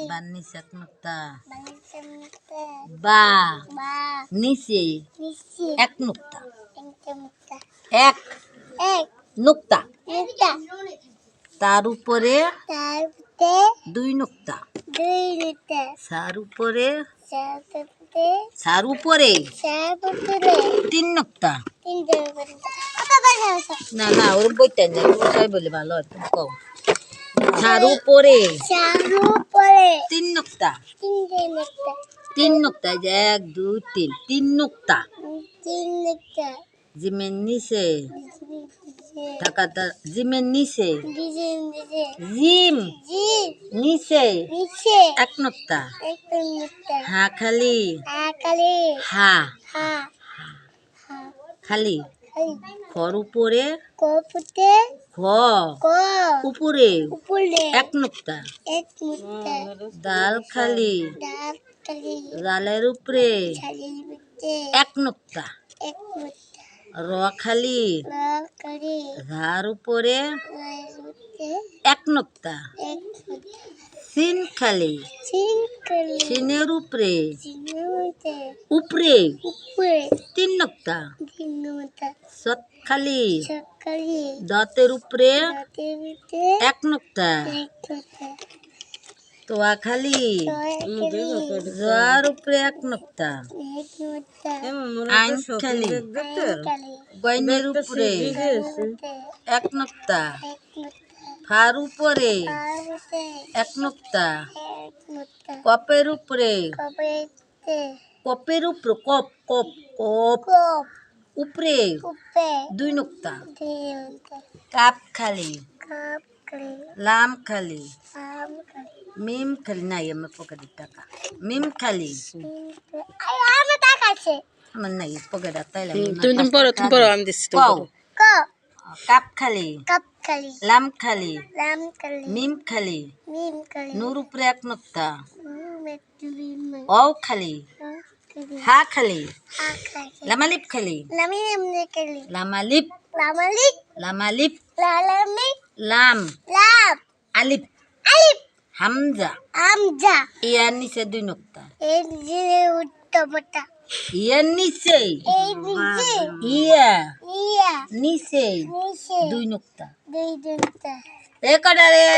বার নিচে এক নুক্তা বানিসে মুক্তা বা বা নিচে নিচে এক নুক্তা একটা মুক্তা এক এক নুক্তা মুক্তা তার উপরে তারপরে দুই নুক্তা দুই মুক্তা তার উপরে তারপরে তিন নুক্তা তিনটে মুক্তা বাবা যাও না না ওর বইতে না ওটাই বলে ভালো আর তুমি কও তার উপরে তিন নুক্তা তিনটে মুক্তা তিন নুক্তা এই যে 1 2 3 তিন নুক্তা তিন মুক্তা জিমের নিচে টাকাটা জিমের নিচে ডিজে ডিজে জিম জি নিচে নিচে এক নুক্তা একটা মুক্তা হা খালি আকালে হা হা হা খালি খালি খর উপরে কপুতে খ ক উপরে উপরে এক নুক্তা এক মুক্তা দাল খালি ডাল কালি দালের উপরে ছালির মুক্তে এক নুক্তা এক মুক্তা র খালি লাল কালি ধার উপরে লাল মুক্তে এক নুক্তা এক মুক্তা সিন খালি চিন কালি সিনের উপরে চিনমতে উপরে উপরে তিন নুক্তা তিন মুক্তা সৎ খালি সকালে দাঁতের উপরে রাতের ভিতরে এক নুক্তা এক মুক্তা তোয়া খালি সকালে জোয়ার উপরে এক নুক্তা এক মুক্তা আইন খালি কালি গয়নের উপরে মুক্তে এক নুক্তা এক মুক্তা ফার উপরে পার্বতে এক নুক্তা এক মুক্তা কপের উপরে কবেতে কপের উপরে কপ কপ কপ কপ উপরে কুপে দুই নুক্তা দিনতে কাপ খালি কাপ কালি লাম খালি আম কালি মিম খালি নাই আমার পকেটের টাকা মিম খালি আই আমি তাকাছে আমার নাই পকেটে তাইলে তুমি পড়ো আমি দিচ্ছি কও ক কাপ খালি কাপ কালি লাম খালি লাম কালি মিম খালি মিম কালি নূর উপরে এক নুক্তা মেটলি মে ও খালি কালি হা খালি আকাশে লামালিপ খালি লামি এমনে কালি লামালিপ লামালিক লামালিপ লালামি লাম লাম আলিপ আলিফ হামজা আমজা ইয়ার নিচে দুই নুক্তা এই জিরে উত্তমটা ইয়ার নিচে এই দিকে ইয়া ইয়া নিচে নিচে দুই নুক্তা দুই দিনটা এ কটা রে